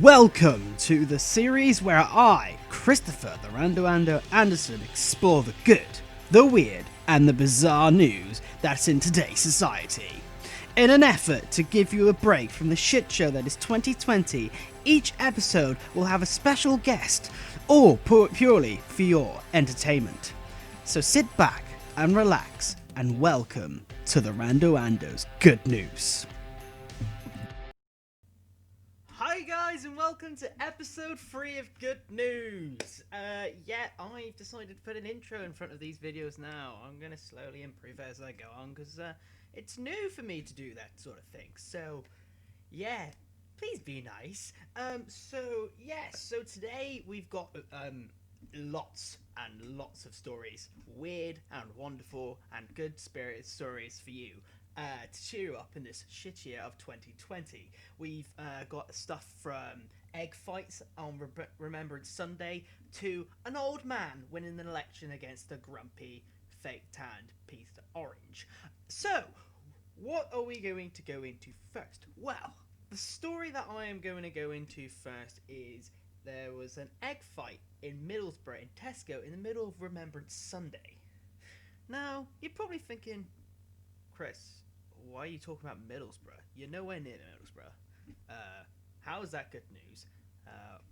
Welcome to the series where I, Christopher the Rando Ando Anderson, explore the good, the weird, and the bizarre news that's in today's society. In an effort to give you a break from the shit show that is 2020, each episode will have a special guest, all purely for your entertainment. So sit back and relax and welcome to the Rando Ando's Good News. Hi guys and welcome to episode 3 of Good News. I've decided to put an intro in front of these videos now. I'm going to slowly improve as I go on because it's new for me to do that sort of thing. So, yeah, please be nice. So today we've got lots and lots of stories. Weird and wonderful and good spirited stories for you. To cheer you up in this shit year of 2020. We've got stuff from egg fights on Remembrance Sunday to an old man winning an election against a grumpy, fake-tanned piece of orange. So, what are we going to go into first? Well, the story that I am going to go into first is there was an egg fight in Middlesbrough in Tesco in the middle of Remembrance Sunday. Now, you're probably thinking, Chris, why are you talking about Middlesbrough? You're nowhere near Middlesbrough. How is that good news?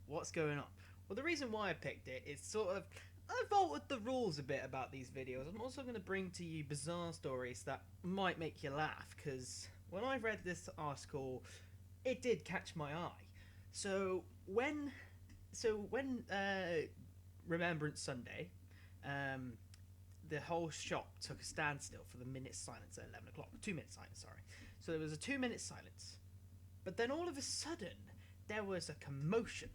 What's going on? Well, the reason why I picked it is I've altered the rules a bit about these videos. I'm also going to bring to you bizarre stories that might make you laugh, because when I read this article, it did catch my eye. So when Remembrance Sunday, the whole shop took a standstill for the minute silence at 11 o'clock. 2 minute silence, sorry. So there was a 2 minute silence. But then all of a sudden, there was a commotion.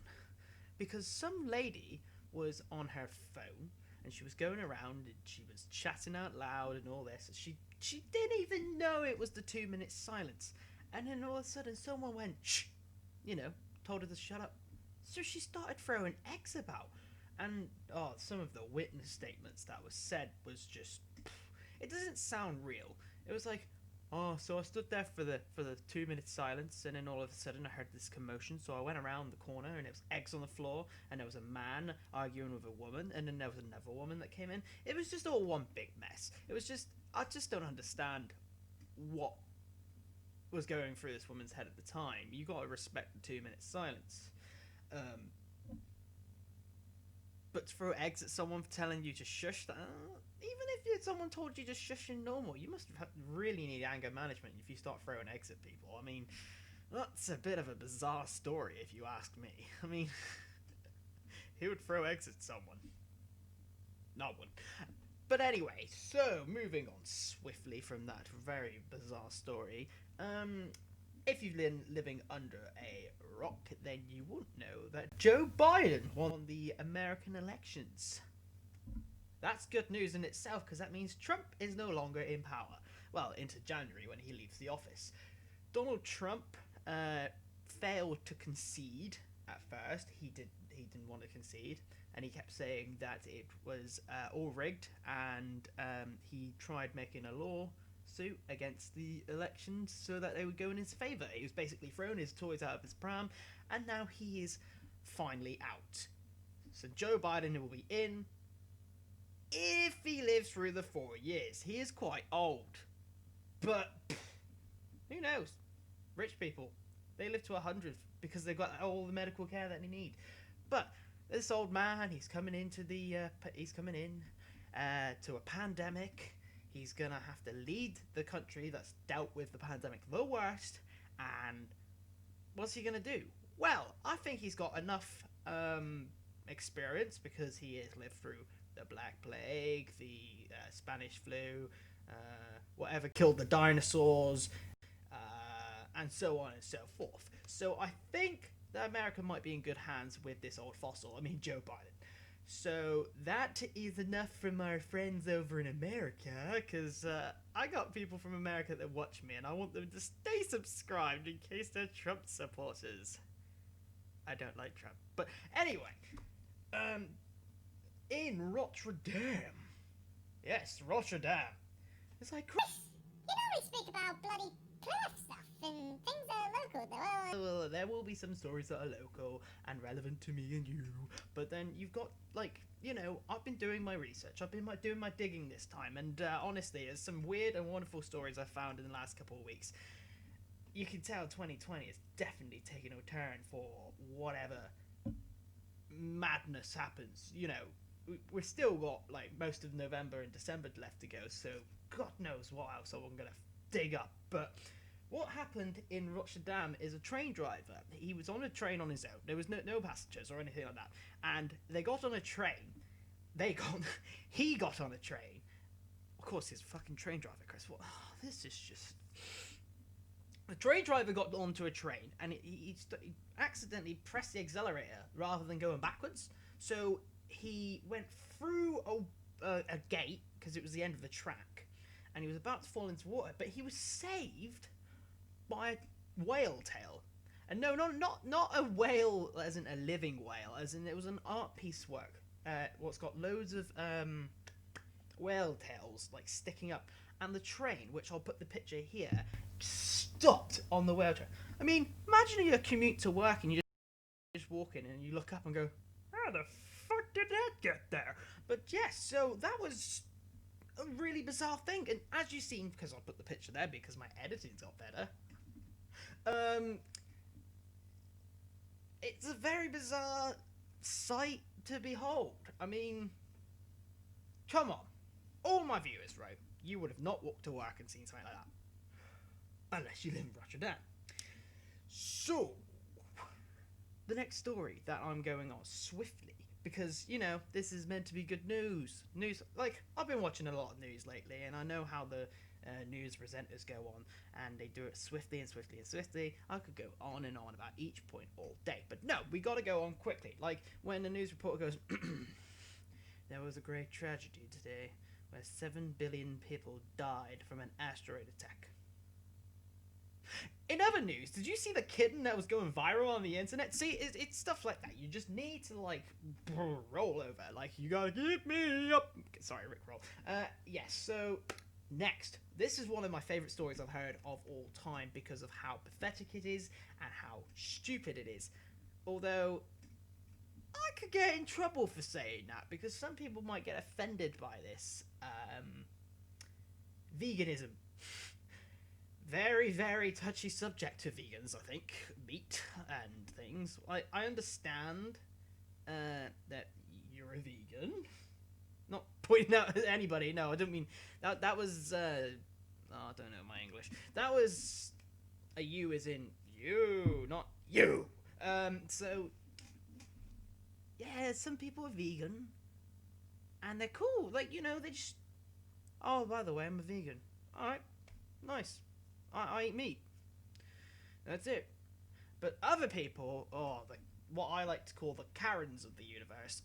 Because some lady was on her phone, and she was going around, and she was chatting out loud and all this. She didn't even know it was the 2 minute silence. And then all of a sudden, someone went, shh, told her to shut up. So she started throwing eggs about. And some of the witness statements that was said was just, it doesn't sound real. It was like, so I stood there for the 2 minute silence, and then all of a sudden I heard this commotion, so I went around the corner and there was eggs on the floor, and there was a man arguing with a woman, and then there was another woman that came in. It was just all one big mess. It was just, I just don't understand what was going through this woman's head at the time. You gotta respect the 2 minute silence. But to throw eggs at someone for telling you to shush, even if someone told you to shush in normal, you must really need anger management if you start throwing eggs at people. I mean, that's a bit of a bizarre story if you ask me. I mean, who would throw eggs at someone? No one. But anyway, so moving on swiftly from that very bizarre story, if you've been living under a rock, then you wouldn't know that Joe Biden won the American elections. That's good news in itself, because that means Trump is no longer in power. Well, into January when he leaves the office. Donald Trump failed to concede at first. He didn't want to concede, and he kept saying that it was all rigged, and he tried making a lawsuit against the elections so that they would go in his favour. He was basically throwing his toys out of his pram, and now he is finally out. So Joe Biden will be in if he lives through the 4 years. He is quite old, but who knows? Rich people, they live to 100 because they've got all the medical care that they need. But this old man, he's coming into to a pandemic. He's gonna have to lead the country that's dealt with the pandemic the worst, and what's he gonna do? Well, I think he's got enough experience, because he has lived through the Black Plague, the Spanish flu, whatever killed the dinosaurs, and so on and so forth. So I think that America might be in good hands with this old fossil, Joe Biden. So that is enough from our friends over in America, because I got people from America that watch me, and I want them to stay subscribed in case they're Trump supporters. I don't like Trump. But anyway, in Rotterdam. Yes, Rotterdam. It's like, You know we speak about bloody correct stuff, and things are local though. Well, there will be some stories that are local and relevant to me and you, but then you've got, like, I've been doing my research, I've been doing my digging this time, and honestly, there's some weird and wonderful stories I've found in the last couple of weeks. You can tell 2020 is definitely taking a turn for whatever madness happens. We've still got, like, most of November and December left to go, so God knows what else I'm going to dig up, but what happened in Rotterdam is a train driver. He was on a train on his own. There was no passengers or anything like that. And they got on a train. He got on a train. Of course, he's a fucking train driver, Chris. This is just... The train driver got onto a train and he accidentally pressed the accelerator rather than going backwards. So he went through a gate because it was the end of the track, and he was about to fall into water, but he was saved by a whale tail. And no, not a whale as in a living whale, as in it was an art piece work. What's got loads of whale tails like sticking up, and the train, which I'll put the picture here, stopped on the whale train. I mean, imagine your commute to work and you just walk in and you look up and go, how the fuck did that get there? But yes, so that was a really bizarre thing, and as you've seen, because I'll put the picture there because my editing's got better, it's a very bizarre sight to behold. I mean, come on. All my viewers, right? You would have not walked to work and seen something like that. Unless you live in Rotterdam. So, the next story that I'm going on swiftly, because, this is meant to be good news. Like, I've been watching a lot of news lately, and I know how the news presenters go on, and they do it swiftly and swiftly and swiftly. I could go on and on about each point all day, but no, we gotta go on quickly. Like, when the news reporter goes, there was a great tragedy today, where 7 billion people died from an asteroid attack. In other news, did you see the kitten that was going viral on the internet? See, it's stuff like that. You just need to, like, roll over. Like, you gotta get me up. Sorry, Rick Roll. Yes, so, next. This is one of my favourite stories I've heard of all time because of how pathetic it is and how stupid it is. Although, I could get in trouble for saying that because some people might get offended by this. Veganism. Very, very touchy subject to vegans, I think. Meat and things. I understand that you're a vegan. Not pointing out at anybody. No, I don't mean... That was... I don't know my English. That was... A you as in you, not you. So... Yeah, some people are vegan. And they're cool. Like, they just... Oh, by the way, I'm a vegan. Alright. Nice. I eat meat. That's it. But other people, what I like to call the Karens of the universe,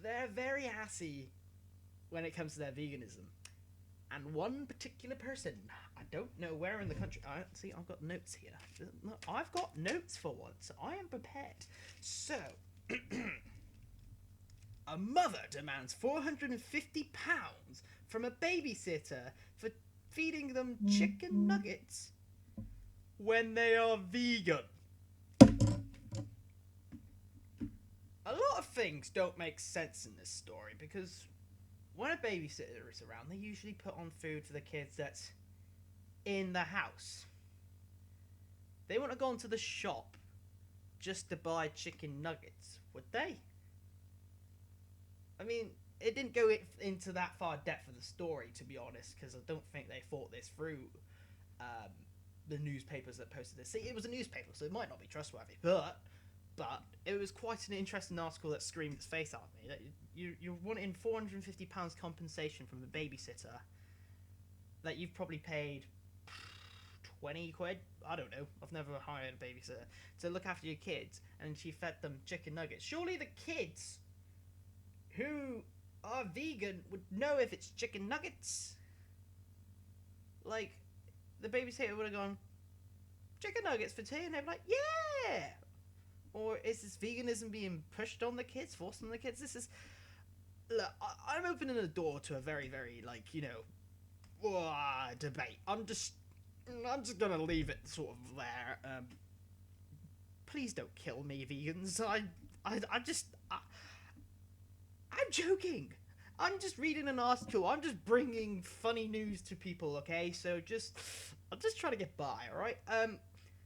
they're very assy when it comes to their veganism. And one particular person, I don't know where in the country, see, I've got notes here. I've got notes for once. I am prepared. So, a mother demands £450 from a babysitter for feeding them chicken nuggets when they are vegan. A lot of things don't make sense in this story because when a babysitter is around, they usually put on food for the kids that's in the house. They wouldn't have gone to the shop just to buy chicken nuggets, would they? I mean, it didn't go into that far depth of the story, to be honest, because I don't think they thought this through. The newspapers that posted this. See, it was a newspaper, so it might not be trustworthy, but it was quite an interesting article that screamed its face at me. That you're wanting £450 compensation from the babysitter that you've probably paid 20 quid. I don't know. I've never hired a babysitter to look after your kids, and she fed them chicken nuggets. Surely the kids who are vegan would know if it's chicken nuggets. Like, the babysitter would have gone, chicken nuggets for tea, and they'd be like, yeah! Or is this veganism being pushed on the kids, forced on the kids? This is... Look, I'm opening the door to a very, very, debate. I'm just... I'm just gonna leave it sort of there. Please don't kill me, vegans. I'm joking. I'm just reading an article. I'm just bringing funny news to people, okay? So I'm just trying to get by, alright?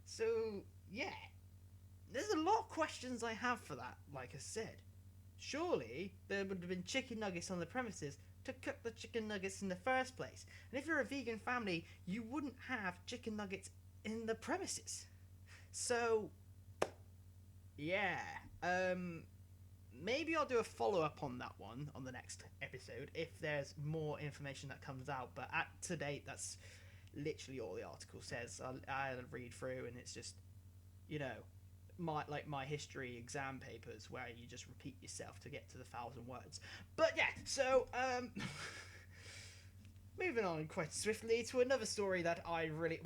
So, yeah. There's a lot of questions I have for that, like I said. Surely, there would have been chicken nuggets on the premises to cook the chicken nuggets in the first place. And if you're a vegan family, you wouldn't have chicken nuggets in the premises. So, yeah. Maybe I'll do a follow-up on that one on the next episode if there's more information that comes out. But to date, that's literally all the article says. I had a read through, and it's just, you know, my history exam papers where you just repeat yourself to get to the 1,000 words. But yeah, so moving on quite swiftly to another story that I really...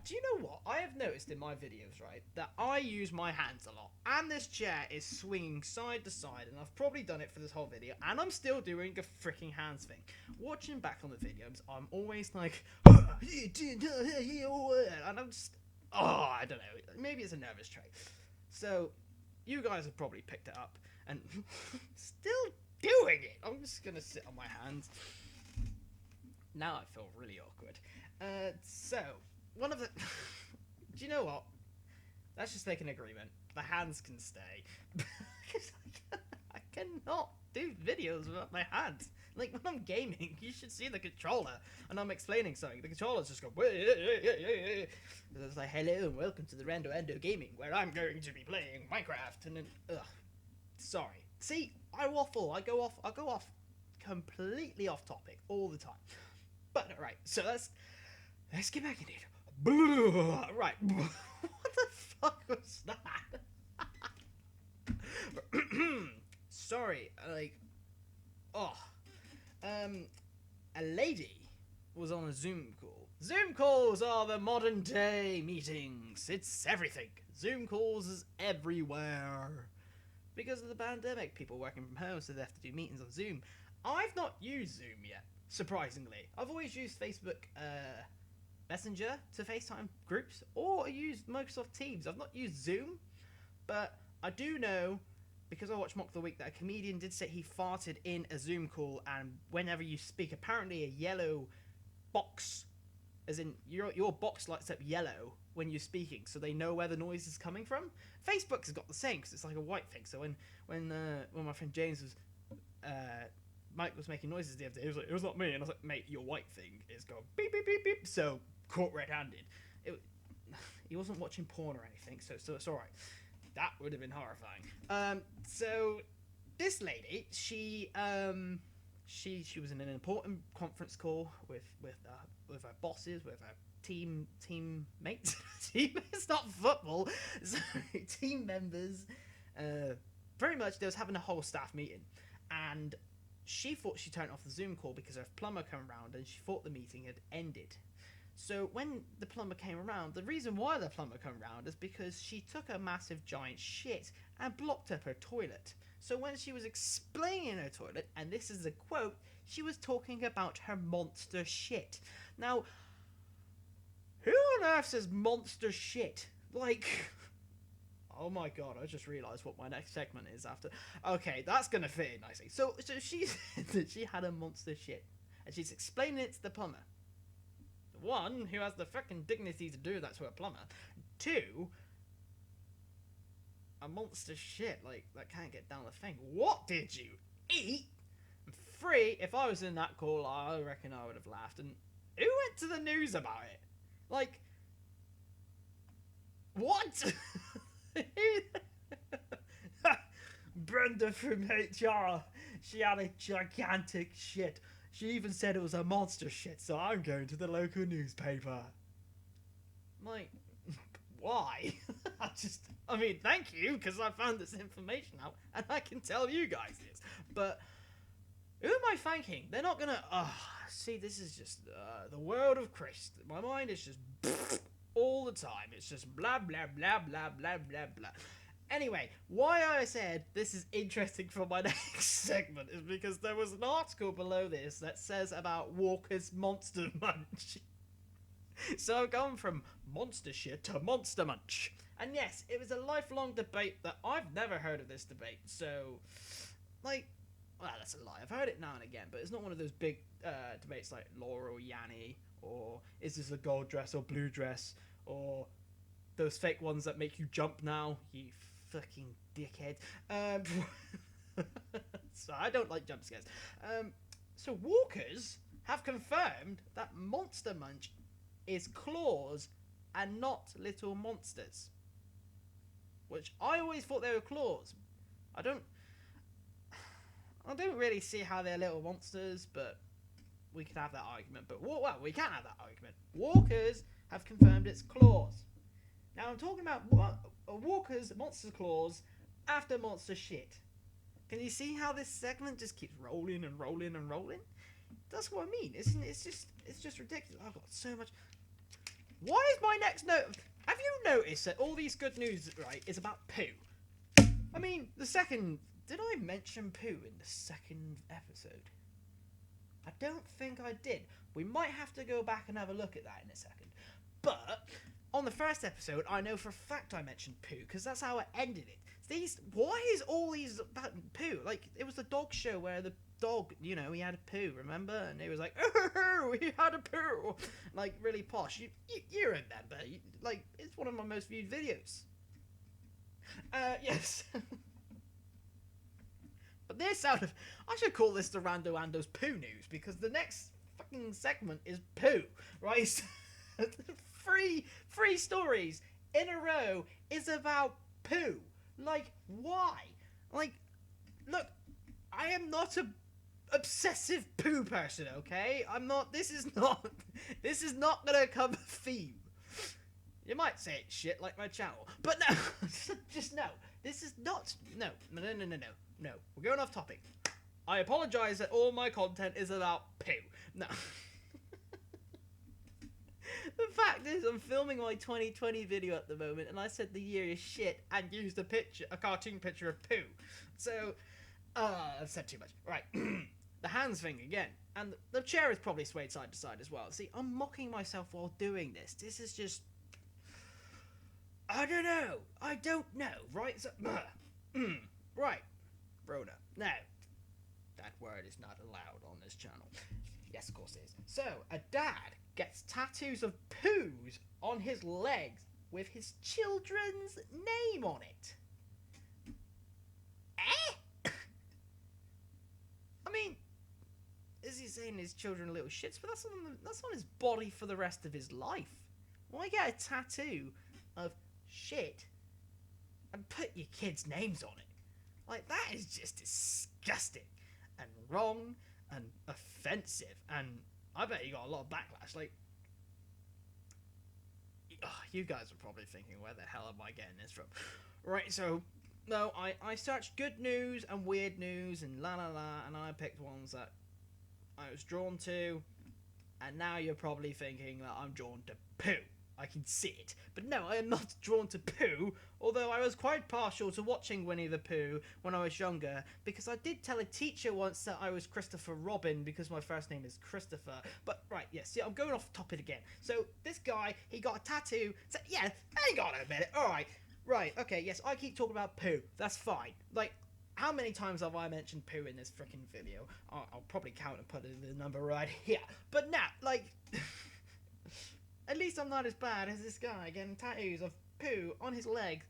Do you know what? I have noticed in my videos, right, that I use my hands a lot. And this chair is swinging side to side, and I've probably done it for this whole video, and I'm still doing a freaking hands thing. Watching back on the videos, I'm always like... and I'm just... Oh, I don't know. Maybe it's a nervous trait. So, you guys have probably picked it up, and still doing it. I'm just gonna sit on my hands. Now I feel really awkward. So, one of the... Do you know what? Let's just make an agreement. The hands can stay. Because I cannot do videos without my hands. Like, when I'm gaming, you should see the controller, and I'm explaining something. The controller's just going... It's like, hello and welcome to the Rando Ando Gaming, where I'm going to be playing Minecraft, and then... Ugh. Sorry. See, I waffle. I go off completely off topic all the time. But, right, so let's get back in it. Right. What the fuck was that? Sorry, like... Oh... a lady was on a Zoom call. Zoom calls are the modern day meetings. It's everything. Zoom calls is everywhere. Because of the pandemic, people working from home, so they have to do meetings on Zoom. I've not used Zoom yet, surprisingly. I've always used Facebook Messenger to FaceTime groups, or I used Microsoft Teams. I've not used Zoom, but I do know, because I watched Mock the Week, that a comedian did say he farted in a Zoom call, and whenever you speak, apparently a yellow box, as in your box lights up yellow when you're speaking, so they know where the noise is coming from. Facebook has got the same, because it's like a white thing. So when my friend James was, Mike was making noises the other day, he was like, it was not me, and I was like, mate, your white thing is going beep beep beep beep. So caught red-handed. He wasn't watching porn or anything, so it's all right. That would have been horrifying. So this lady, she was in an important conference call with her bosses, with her teammates. It's not football. Sorry, team members. Very much, they was having a whole staff meeting, and she thought she turned off the Zoom call because her plumber came around, and she thought the meeting had ended. So when the plumber came around, the reason why the plumber came around is because she took a massive giant shit and blocked up her toilet. So when she was explaining her toilet, and this is a quote, she was talking about her monster shit. Now, who on earth says monster shit? Like, oh my god, I just realised what my next segment is after. Okay, that's gonna fit in nicely. So she said that she had a monster shit, and she's explaining it to the plumber. One, who has the fucking dignity to do that to a plumber. Two, a monster shit, like, that can't get down the thing. What did you eat? And three, if I was in that call, I reckon I would have laughed. And who went to the news about it? Like, what? Brenda from HR, she had a gigantic shit. She even said it was a monster shit, so I'm going to the local newspaper. Like, why? I mean, thank you, because I found this information out, and I can tell you guys this. But who am I thanking? They're not gonna... see, this is just the world of Chris. My mind is just all the time. It's just blah, blah, blah, blah, blah, blah, blah. Anyway, why I said this is interesting for my next segment is because there was an article below this that says about Walker's Monster Munch. So I've gone from monster shit to monster munch. And yes, it was a lifelong debate that I've never heard of this debate. So, like, well, that's a lie. I've heard it now and again, but it's not one of those big debates like Laura or Yanni, or is this a gold dress or blue dress, or those fake ones that make you jump now, you fucking dickhead. So I don't like jump scares. So walkers have confirmed that Monster Munch is claws and not little monsters. Which I always thought they were claws. I don't really see how they're little monsters, but we can have that argument. But well, we can have that argument. Walkers have confirmed it's claws. Now I'm talking about walkers, monster claws after monster shit. Can you see how this segment just keeps rolling and rolling and rolling? That's what I mean. It's just ridiculous. I've got so much. Why is my next note? Have you noticed that all these good news, right, is about poo? I mean, did I mention poo in the second episode? I don't think I did. We might have to go back and have a look at that in a second. But on the first episode, I know for a fact I mentioned poo because that's how I ended it. Why is all these about poo? Like, it was the dog show where the dog, he had a poo, remember? And he was like, oh, he had a poo. Like, really posh. You remember. It's one of my most viewed videos. Yes. But I should call this the Rando Ando's poo news, because the next fucking segment is poo, right? Three stories in a row is about poo. Like, why? Like, look, I am not a obsessive poo person, okay? This is not gonna come a theme. You might say it's shit like my channel, but no, just no. This is not, no, we're going off topic. I apologize that all my content is about poo. No. The fact is, I'm filming my 2020 video at the moment, and I said the year is shit and used a cartoon picture of poo. So, I've said too much. Right, the hands thing again, and the chair is probably swayed side to side as well. See, I'm mocking myself while doing this. This is just, I don't know, right? So, right, Rhoda. Now, that word is not allowed on this channel. Yes, of course it is. So, a dad gets tattoos of poos on his legs with his children's name on it. I mean, is he saying his children are little shits? But that's on his body for the rest of his life. Why get a tattoo of shit and put your kids' names on it? Like, that is just disgusting and wrong and offensive, and I bet you got a lot of backlash. Like, you guys are probably thinking, where the hell am I getting this from? Right, so, no, I searched good news and weird news and la la la, and I picked ones that I was drawn to, and now you're probably thinking that I'm drawn to poo. I can see it. But no, I am not drawn to poo, although I was quite partial to watching Winnie the Pooh when I was younger, because I did tell a teacher once that I was Christopher Robin because my first name is Christopher. But, right, yes, yeah, I'm going off topic again. So, this guy, he got a tattoo. So, yeah, hang on a minute. Alright, right, okay, yes, I keep talking about poo. That's fine. Like, how many times have I mentioned poo in this freaking video? I'll probably count and put the number right here. But now, like... At least I'm not as bad as this guy getting tattoos of poo on his leg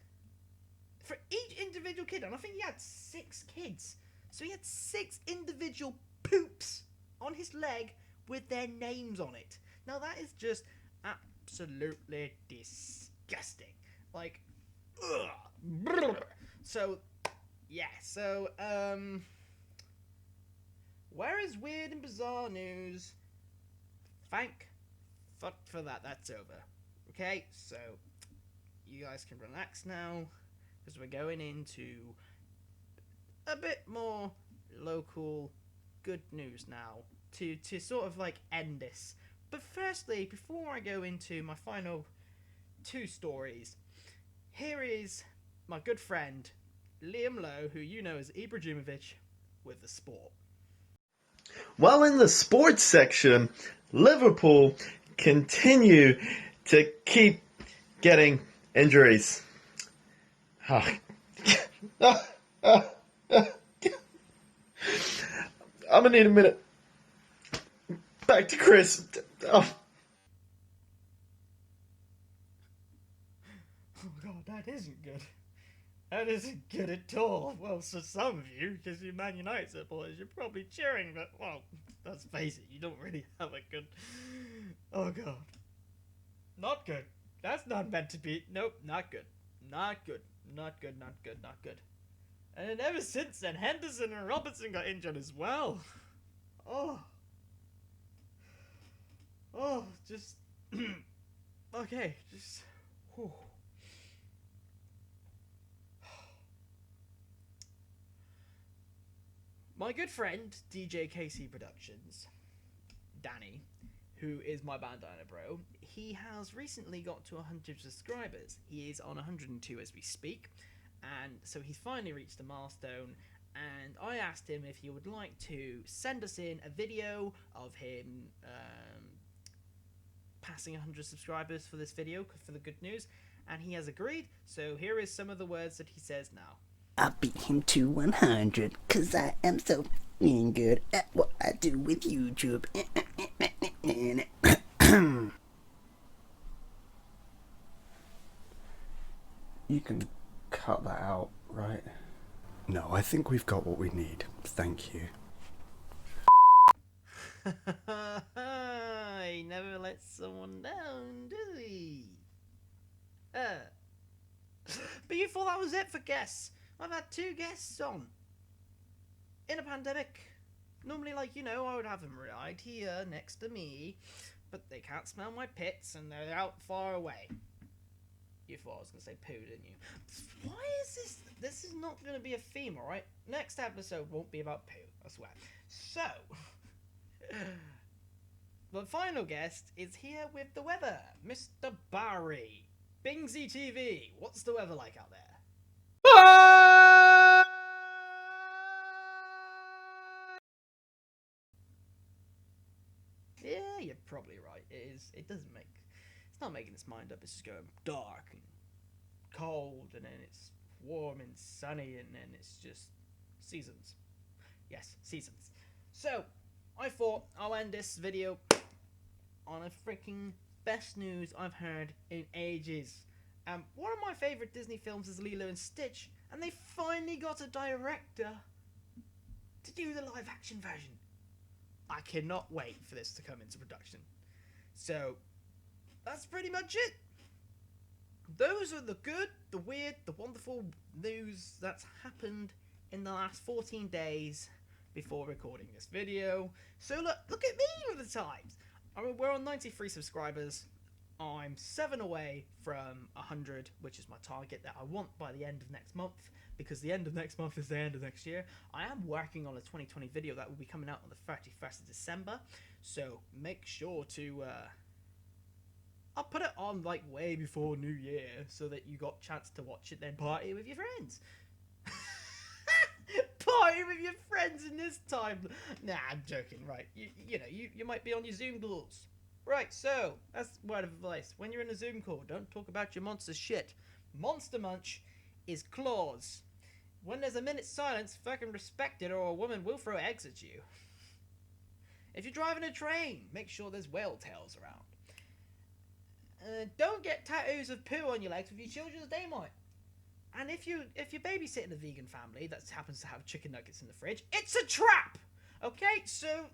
for each individual kid. And I think he had 6 kids. So he had 6 individual poops on his leg with their names on it. Now that is just absolutely disgusting. Like, ugh. So, yeah. So, where is weird and bizarre news? Fuck for that, that's over. Okay, so you guys can relax now, because we're going into a bit more local good news now to sort of like end this. But firstly, before I go into my final 2 stories, here is my good friend Liam Lowe, who you know as Ibrahimovic, with the sport. Well, in the sports section, Liverpool continue to keep getting injuries. I'm gonna need a minute. Back to Chris. Oh God, that isn't good. That isn't good at all. Well, for some of you, because you're Man United supporters, you're probably cheering, but, well, let's face it, you don't really have a good... Oh, God. Not good. That's not meant to be... Nope, not good. Not good. Not good, not good, not good. And then ever since then, Henderson and Robertson got injured as well. Oh. Oh, just... okay, just... Whew. My good friend, DJKC Productions, Danny, who is my bandana bro, he has recently got to 100 subscribers. He is on 102 as we speak, and so he's finally reached the milestone, and I asked him if he would like to send us in a video of him passing 100 subscribers for this video, for the good news, and he has agreed, so here is some of the words that he says now. I beat him to 100, cause I am so f***ing good at what I do with YouTube. You can cut that out, right? No, I think we've got what we need. Thank you. He never lets someone down, does he? But you thought that was it for guests? I've had 2 guests on in a pandemic. Normally, like, you know, I would have them right here next to me, but they can't smell my pits and they're out far away. You thought I was going to say poo, didn't you? Why is this? This is not going to be a theme, alright? Next episode won't be about poo, I swear. So, the final guest is here with the weather, Mr. Barry. Bingsy TV, what's the weather like out there? Yeah, you're probably right. It is. It doesn't make. It's not making its mind up. It's just going dark and cold, and then it's warm and sunny, and then it's just seasons. Yes, seasons. So, I thought I'll end this video on a freaking best news I've heard in ages. One of my favourite Disney films is Lilo and Stitch, and they finally got a director to do the live action version. I cannot wait for this to come into production. So, that's pretty much it. Those are the good, the weird, the wonderful news that's happened in the last 14 days before recording this video. So look at me with the times. I mean, we're on 93 subscribers. I'm 7 away from 100, which is my target that I want by the end of next month, because the end of next month is the end of next year. I am working on a 2020 video that will be coming out on the 31st of December, so make sure to, I'll put it on like way before New Year, so that you got a chance to watch it, then party with your friends. Party with your friends in this time. Nah, I'm joking, right? You know, you might be on your Zoom calls. Right, so, that's word of advice. When you're in a Zoom call, don't talk about your monster shit. Monster Munch is claws. When there's a minute's silence, fucking respect it, or a woman will throw eggs at you. If you're driving a train, make sure there's whale tails around. Don't get tattoos of poo on your legs with your children, as they might. And if you're babysitting a vegan family that happens to have chicken nuggets in the fridge, it's a trap! Okay, so...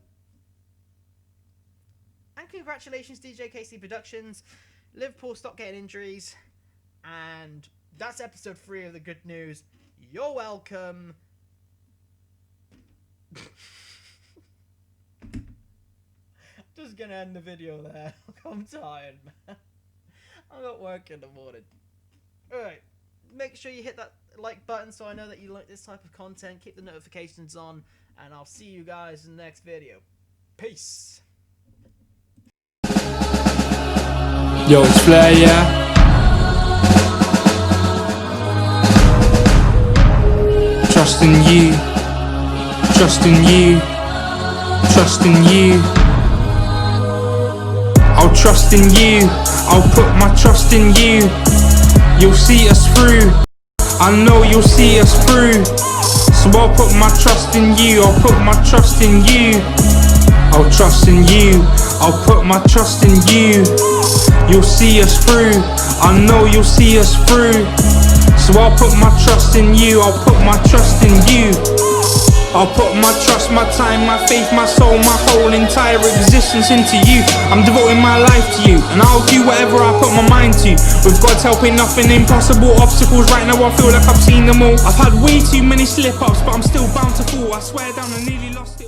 And congratulations, DJKC Productions. Liverpool stopped getting injuries. And that's episode 3 of the good news. You're welcome. Just gonna end the video there. I'm tired, man. I got work in the morning. Alright. Make sure you hit that like button so I know that you like this type of content. Keep the notifications on. And I'll see you guys in the next video. Peace. Yo, it's Flair, yeah? Trust in you, trust in you, trust in you. I'll trust in you, I'll put my trust in you. You'll see us through, I know you'll see us through. So I'll put my trust in you, I'll put my trust in you. I'll trust in you, I'll put my trust in you. You'll see us through, I know you'll see us through. So I'll put my trust in you, I'll put my trust in you. I'll put my trust, my time, my faith, my soul, my whole entire existence into you. I'm devoting my life to you, and I'll do whatever I put my mind to. With God's help ain't nothing impossible. Obstacles right now I feel like I've seen them all. I've had way too many slip-ups, but I'm still bound to fall. I swear down I nearly lost it.